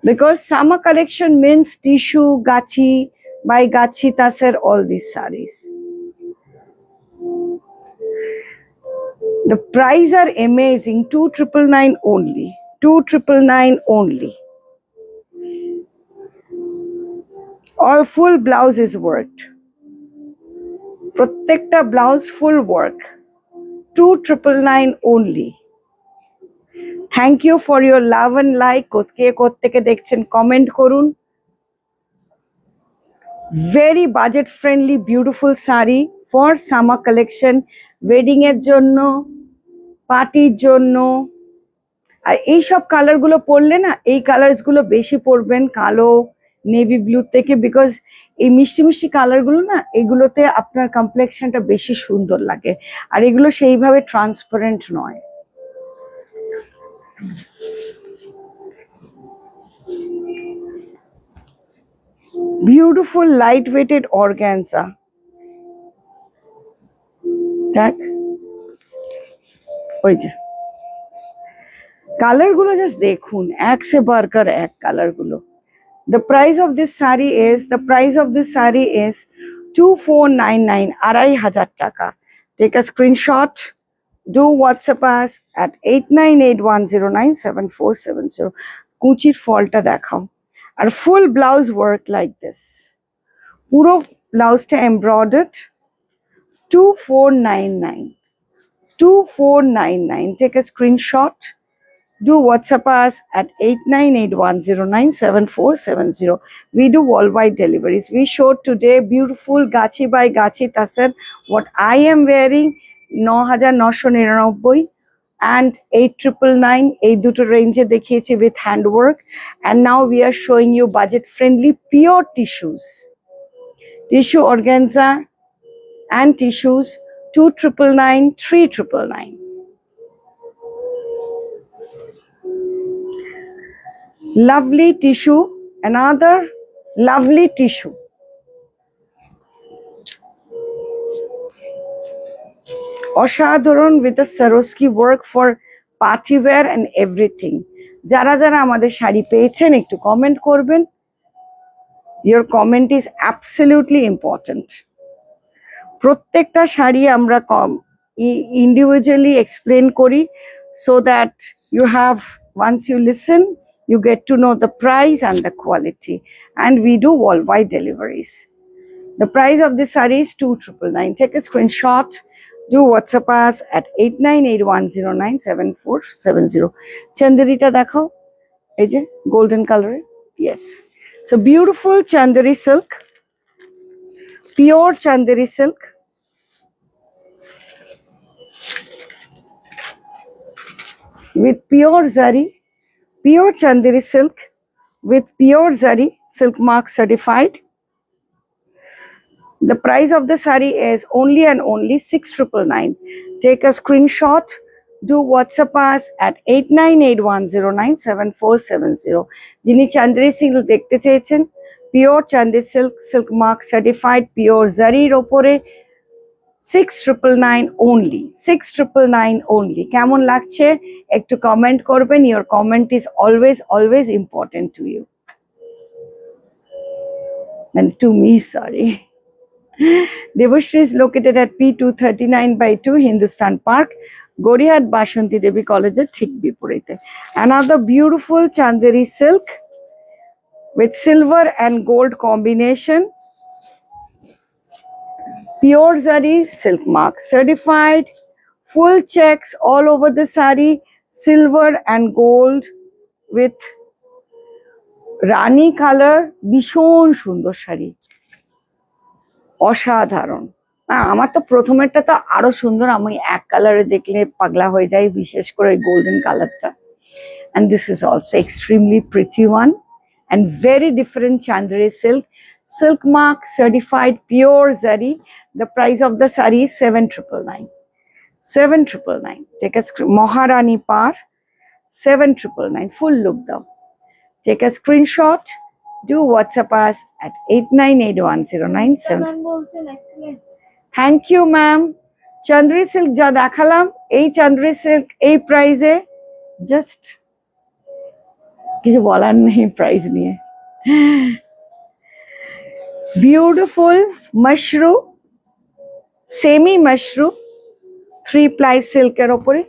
Because summer collection means tissue, gachi by gachi tasar, all these sarees. The price are amazing. 2,999 only. 2,999 only. All full blouse is worked. Protecta blouse full work. 2,999 only. Thank you for your love and like. কে কোত্থেকে দেখছেন comment করুন। Very budget friendly beautiful saree for summer collection, wedding এর জন্য, পার্টির জন্য। আর এই সব colour গুলো পরলে না, এই কালার্স গুলো বেশি পরবেন, কালো নেভি ব্লু থেকে, বিকজ এই মিষ্টি মিষ্টি কালার গুলো না, এগুলোতে আপনার কমপ্লেক্সনটা বেশি সুন্দর লাগে, আর এগুলো সেইভাবে ট্রান্সপারেন্ট নয়। Beautiful light-weighted organza. দেখ ওই যে কালার গুলো জাস্ট দেখুন, এক সে বারকার এক কালার গুলো। The price of this saree is 2499, 2500 টাকা। Take a screenshot, do WhatsApp us at 8981097470. কুচির ফলটা দেখাও, আর ফুল ব্লাউজ ওয়ার্ক লাইক দিস, পুরো ব্লাউজটা embroidered. 2499, take a screenshot, do WhatsApp us at 8981097470. We do worldwide deliveries. We showed today beautiful Gachi by Gachi Tasser, what I am wearing 9999 and 8999, এই দুটো রেঞ্জে দেখিয়েছি with handwork, and now we are showing you budget friendly pure tissues, tissue organza and tissues 2999, 3999. Lovely tissue, another lovely tissue. অসাধারণ with a Swarovski work for party wear and everything. যারা যারা আমাদের শাড়ি পেয়েছেন একটু কমেন্ট করবেন, your comment is absolutely important. প্রত্যেকটা শাড়ি আমরা individually explain করি, so that you have, once you listen, you get to know the price and the quality, and we do worldwide deliveries. The price of this saree is 2999. Take a screenshot, do WhatsApp us at 8981097470. Chanderita dekhao, ei je golden color. Yes, so beautiful chanderi silk, pure chanderi silk. With pure zari, pure chanderi silk with pure zari, silk mark certified. The price of the saree is only and only 6999. Take a screenshot, do WhatsApp us at 8981097470. যিনি chanderi silk দেখতে চেয়েছেন, pure chanderi silk, silk mark certified, pure zariর ওপরে 6999 only, 6999 only. কেমন লাগছে একটু comment করবেন, your comment is always important to you and to me, sorry. Devashri is located at P239/2 Hindustan Park, Gorihat Bashanti Devi College ঠিক বিপরীতে. Another beautiful chanderi silk with silver and gold combination, pure zari, silk mark certified, full checks all over the saree, silver and gold with Rani colour, ভীষণ সুন্দর শাড়ি, অসাধারণ। আমার তো প্রথমেরটা তো আরো সুন্দর, আমি এক কালারে দেখলে পাগলা হয়ে যাই, বিশেষ করে গোল্ডেন কালারটা। And this is also extremely pretty one and very different chanderi silk, silk mark certified, pure zari. The price of the saree is 7999. 7999. Take a Maharani par, 7999. Full look though. Take a screenshot, do WhatsApp us at 89810977. Thank you, ma'am. Chanderi silk যা দেখালাম, এই chanderi silk এই প্রাইসে just কিছু বলার নেই price নিয়ে। Beautiful mushroom, semi mushroom, 3-ply silker ওপরে,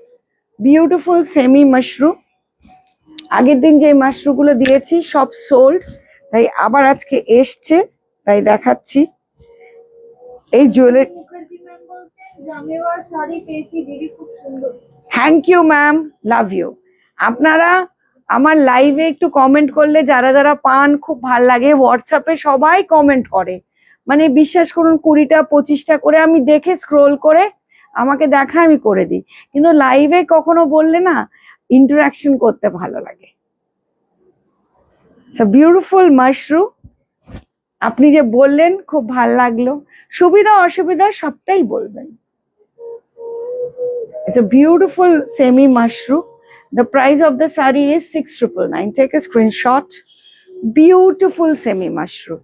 beautiful semi mushroom. আগের দিন যে মাশরুম গুলো দিয়েছি সব সোল্ড, তাই আবার আজকে এসছে, তাই দেখাচ্ছি। এই jewellery, thank you ma'am, love you. আপনারা আমার লাইভে একটু কমেন্ট করলে, যারা যারা পান খুব ভাল লাগে, হোয়াটসঅ্যাপে সবাই কমেন্ট করে, মানে বিশ্বাস করুন 20টা 25টা করে আমি দেখে স্ক্রোল করে আমাকে দেখা আমি করে দিই, কিন্তু লাইভে কখনো বললে না ইন্টারাকশন করতে ভালো লাগে। বিউটিফুল মাশরুম, আপনি যে বললেন খুব ভাল লাগলো, সুবিধা অসুবিধা সবটাই বলবেন। It's a beautiful semi mushroom. The price of the saree is 6999. Take a screenshot. Beautiful semi mushroom.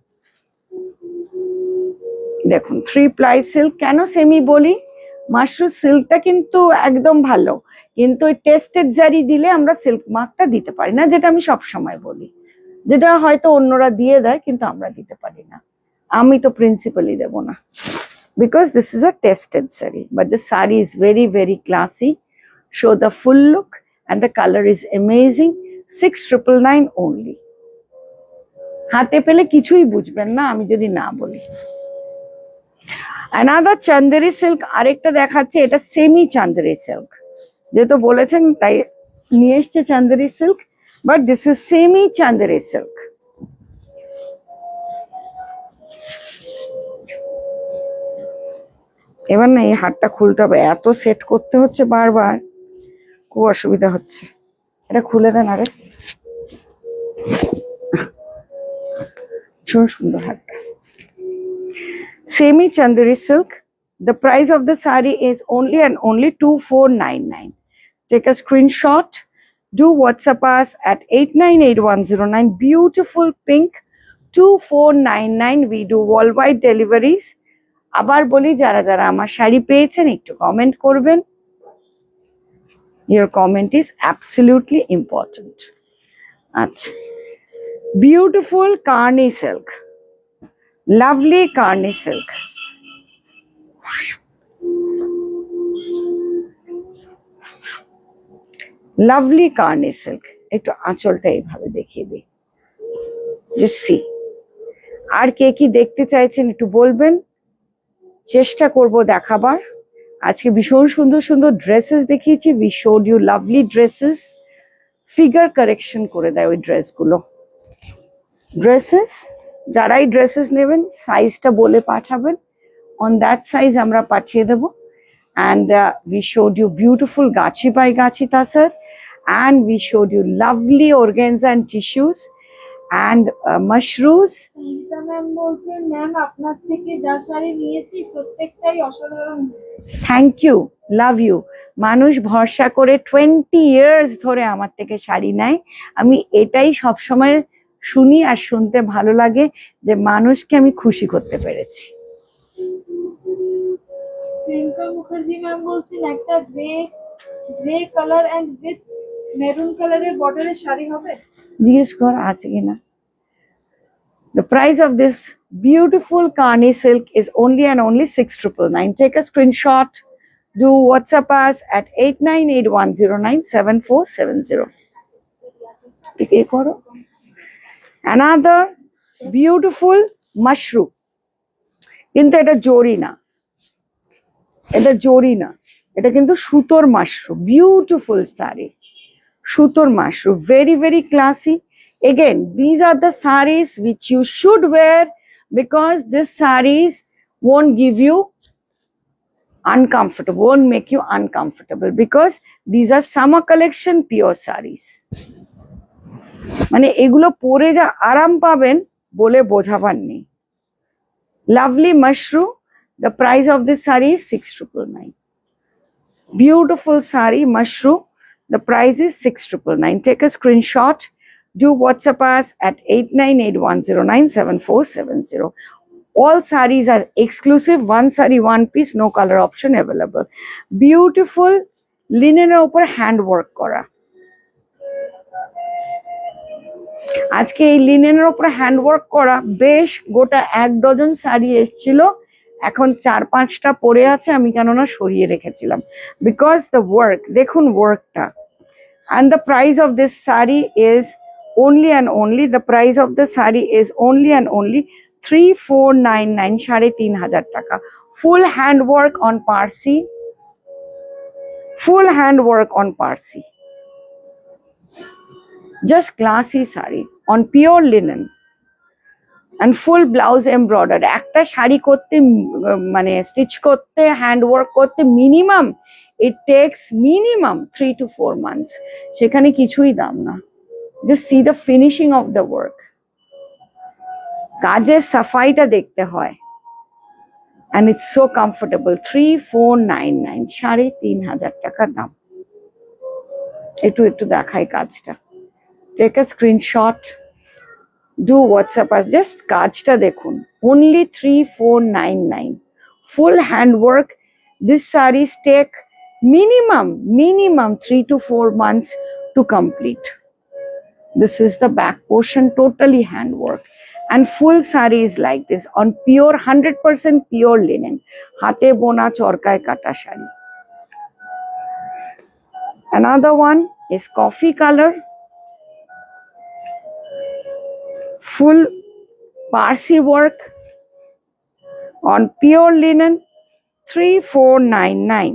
দেখুন 3 ply সিল্ক। কেন সেমি বলি, মাশরুম সিল্কটা কিন্তু একদম ভালো, কিন্তু ওই টেস্টেড জারি দিলে আমরা সিল্ক মার্কটা দিতে পারি না, যেটা আমি সব সময় বলি, যেটা হয়তো অন্যরা দিয়ে দেয় কিন্তু আমরা দিতে পারি না। আমি তো প্রিন্সিপালি দেব না, because this is a tested saree, but the saree is very very classy. Show the full look and the color is amazing. 6,999 only. হাতে পেলে কিছুই বুঝবেন না আমি যদি না বলি। another chanderi silk আরেকটা দেখাচ্ছে, এটা সেমি chanderi silk, যেহেতু বলেছেন তাই নিয়ে এসছে chanderi silk, but this is semi chanderi silk. এবার না এই হাতটা খুলতে হবে, এত সেট করতে হচ্ছে বারবার, খুব অসুবিধা হচ্ছে। এটা খুলে দেন আরে, সুন্দর হাতটা। Semi Chanderi silk. The price of the saree is only and only 2,499. Take a screenshot. Do WhatsApp us at 898109. Beautiful pink. 2,499. We do worldwide deliveries. আবার বলি, যারা যারা আমার শাড়ি পেয়েছেন একটু কমেন্ট করবেন। Your comment is absolutely important. আচ্ছা, beautiful Karni silk. Lovely Karni silk. Lovely Karni silk. একটু আঁচলটা এইভাবে দেখিয়ে দিই, just see. আর কে কি দেখতে চাইছেন একটু বলবেন, চেষ্টা করব দেখাবার। আজকে ভীষণ সুন্দর সুন্দর ড্রেসেস দেখিয়েছি, we showed you lovely dresses. Figure correction করে দেয় ওই ড্রেসগুলো। ড্রেসেস, যারাই ড্রেসেস নেবেন সাইজটা বলে পাঠাবেন, on that size আমরা পাঠিয়ে দেব। and we showed you beautiful gachi by gachi tasar, and we showed you lovely organza and tissues and mushrooms. Sangeeta ma'am বলছেন, ম্যাম আপনার থেকে যা শাড়ি নিয়েছি প্রত্যেকটাই অসাধারণ। Thank you, love you. মানুষ ভরসা করে 20 years ধরে আমার থেকে শাড়ি নেয়, আমি এটাই সবসময় শুনি আর শুনতে ভালো লাগে যে মানুষকে আমি খুশি করতে পেরেছি। প্রিয়াঙ্কা মুখার্জি ম্যাম বলছেন, একটা grey colour and with maroon কালারের বর্ডারের শাড়ি হবে? জিজ্ঞেস কর আছে কিনা। The price of this beautiful Karni silk is only and only 6,999. Take a screenshot. Do WhatsApp us at 8981097470. Okay, koro. Another beautiful mushroom. কিন্তু এটা জরি না, এটা জরি না, এটা কিন্তু সুতোর মাশরুম। বিউটিফুল শাড়ি, সুতোর mushroom, very very classy. Again, these are the sarees which you should wear, because these sarees won't give you uncomfortable, won't make you uncomfortable, because these are summer collection pure sarees. মানে এগুলো পরে যা আরাম পাবেন বলে বোঝাবার নেই। Lovely mushroom. The price of this saree is 6,999. Beautiful saree, mushroom. The price is 6,999. Take a screenshot. Do WhatsApp us at 8981097470. All sarees are exclusive. One saree, one piece, no color option available. Beautiful linen upor hand work kora. আজকে এই লিনেনের উপরে hand work করা বেশ গোটা 1 dozen sari এসেছিল, এখন 4-5টা পরে আছে, আমি কেননা সরিয়ে রেখেছিলাম, বিকজ দ্য ওয়ার্ক, দেখুন ওয়ার্কটা। and the price of this saree is only and only, the price of the saree is only and only 3,499, 3,500 টাকা। full hand work on Parsi, full hand work on Parsi, just classy saree on pure linen and full blouse embroidered. একটা শাড়ি করতে মানে stitch করতে, hand work করতে minimum it takes minimum 3 to 4 months. সেখানে কিছুই দাম না, just see the finishing of the work, কাজের সাফাইটা দেখতে হয়, and it's so comfortable. 3,499, 3,500 টাকার দাম। একটু একটু দেখাই কাজটা। Take a screenshot. Do WhatsApp us. Just কাজটা দেখুন, only 3499, full handwork. These sarees take minimum 3 to 4 months to complete. This is the back portion, totally handwork, and full saree is like this on pure 100% pure linen, hate bona chorkaয় kata saree. Another one is coffee color, full Parsi work on pure linen, 3499.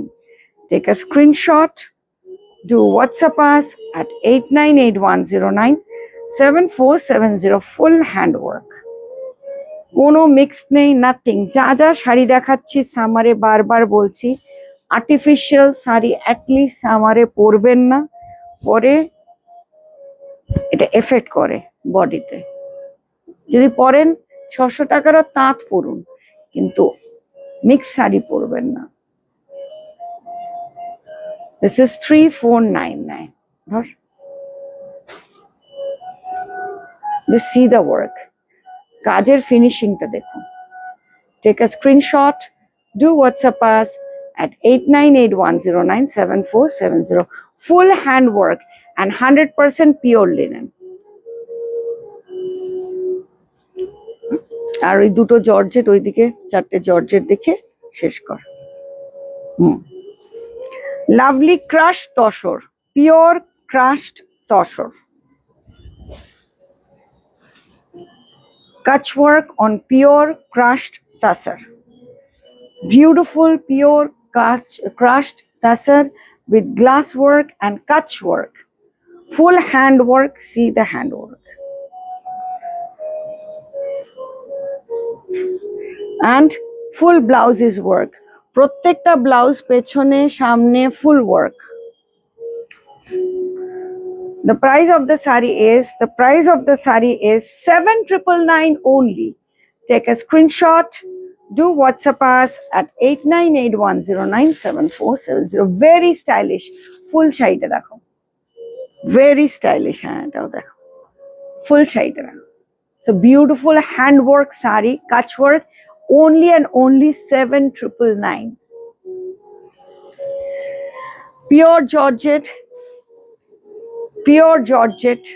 Take a screenshot, do WhatsApp us at 8981097470. Full handwork, কোনো mix নেই, nothing. যা যা শাড়ি দেখাচ্ছি সামারে, বারবার বলছি artificial sari at least সামারে পরবেন না, পরে এটা এফেক্ট করে বডিতে। যদি পরেন 600 টাকারও তাঁত পরুন, কিন্তু মিক্স শাড়ি পরবেন না। This is 3499. Just see the work. কাজের ফিনিশিংটা দেখুন। Take a screenshot, do WhatsApp us at 8981097470. Full handwork and 100% pure linen. আর ওই দুটো জর্জেট ওইদিকে, চারটে জর্জেট দেখে শেষ কর। Lovely crushed tussar, pure crushed tussar, Kutch work on pure crushed tasar. Beautiful pure crushed tasar with glass work and Kutch work. Full hand work, see the hand work. And full blouse is work. প্রত্যেকটা blouse পেছনে সামনে full work. The price of the saree is 7999 only. Take a screenshot, do WhatsApp us at 8981097470. Very stylish, full শাড়িটা দেখো, very stylish। হ্যাঁ, এটাও দেখো, full শাড়িটা দেখো। So beautiful handwork saree, Kutch work, only and only 7999. Pure Georgette, pure Georgette,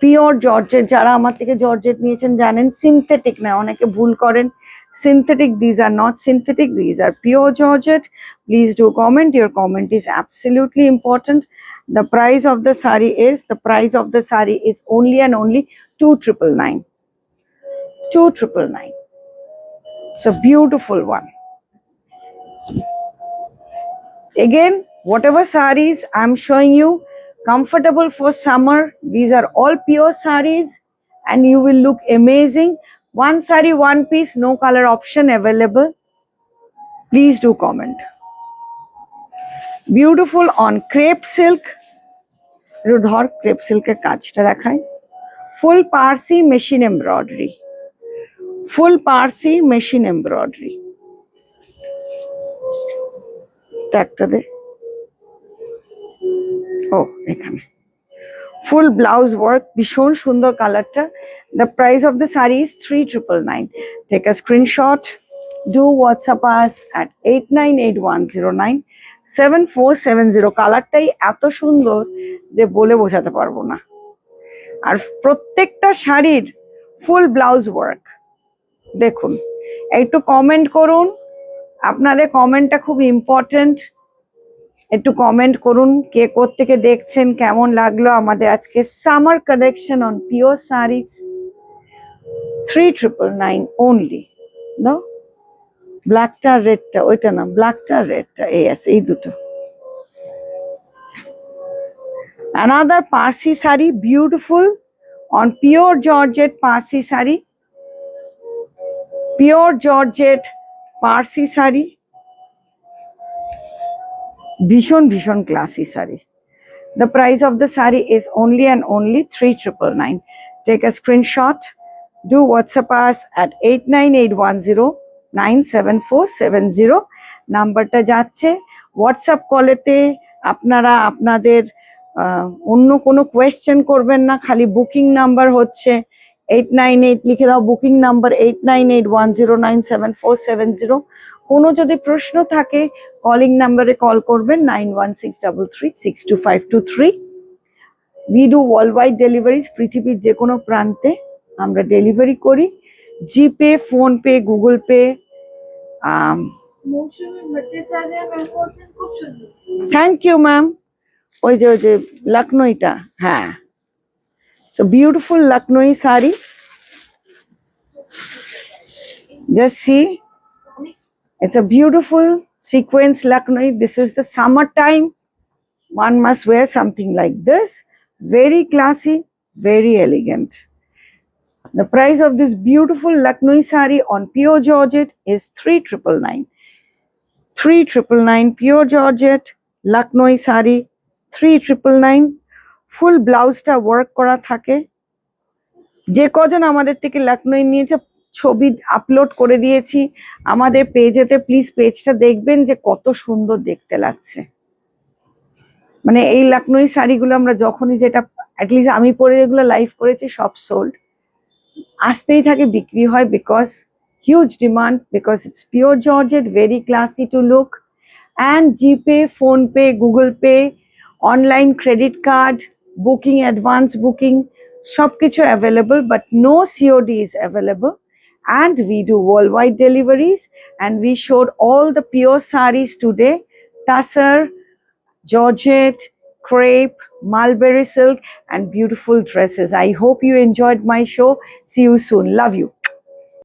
pure Georgette। যারা আমার থেকে জর্জেট নিয়েছেন জানেন সিনথেটিক না, অনেকে ভুল করেন synthetic. These are not synthetic, these are pure Georgette. Please do comment, your comment is absolutely important. The price of the saree is only and only 2999. 2999. It's a beautiful one. Again, whatever sarees I'm showing you, comfortable for summer. These are all pure sarees and you will look amazing. One saree, one piece, no color option available. Please do comment. Beautiful on crepe silk. Rudhar crepe silk ke kajta dekhai. Full Parsi machine embroidery. Full Parsi machine embroidery. Takta de. Oh, ekhane. Full blouse work, bishon sundor color ta. The price of the saree is 3999. Take a screenshot, do WhatsApp us at 8981097470. কালারটাই এত সুন্দর যে বলে বোঝাতে পারবো না। আর প্রত্যেকটা শাড়ির ফুল ব্লাউজ ওয়ার্ক দেখুন। একটু কমেন্ট করুন, আপনাদের কমেন্টটা খুব ইম্পর্টেন্ট। একটু কমেন্ট করুন কে কোত্থেকে দেখছেন, কেমন লাগলো আমাদের আজকে summer collection on pure series. 3999 only. No, ব্ল্যাকটা রেডটা, ওইটা না, ব্ল্যাকটা রেডটা, এই দুটো। Another Parsi saree, beautiful on pure Georgette Parsi saree. Pure Georgette Parsi saree. ভীষণ classy saree. The price of the saree is only and only 3999. Take a screenshot, do WhatsApp us at 8981097470. নাম্বারটা যাচ্ছে। WhatsApp কলেতে আপনারা আপনাদের অন্য কোনো question করবেন না, খালি বুকিং নাম্বার হচ্ছে 898, লিখে দাও বুকিং নাম্বার 8981097470। কোনো যদি প্রশ্ন থাকে কলিং নাম্বারে কল করবেন 9163362523। We do worldwide deliveries, পৃথিবীর যে কোনো প্রান্তে আমরা ডেলিভারি করি। G Pay, PhonePe, Google Pay. Mousumi Bhattacharya ma'am বলছেন খুব সুন্দর। Thank you ma'am. ওই যে লখনউটা, হ্যাঁ, so beautiful Lucknow sari. Just see, it's a beautiful sequence Lucknow. This is the summer time. One must wear something like this. Very classy, very elegant. The price of this beautiful Lucknow sari on pure georgette is 3,999. 3,999 pure georgette Lucknow sari, 3,999. Full blouse ta work kora thake. যে কজন আমাদের থেকে লখনউ নিয়েছে ছবি upload করে দিয়েছি আমাদের পেজেতে, please পেজটা দেখবেন যে কত সুন্দর দেখতে লাগছে। মানে এই লখনউ শাড়িগুলো আমরা যখনই, যেটা অ্যাটলিস্ট আমি পরে যেগুলো লাইভ করেছি সব সোল্ড, আসতেই থাকে, বিক্রি হয়, because huge demand, because it's pure georgette, very classy to look. And GPay, PhonePe, Google Pay, online credit card, booking, advance booking, সবকিছু available, but no COD is available. And we do worldwide deliveries, and we showed all the pure sarees today: tussar, georgette, crepe, mulberry silk, and beautiful dresses. I hope you enjoyed my show. See you soon. Love you.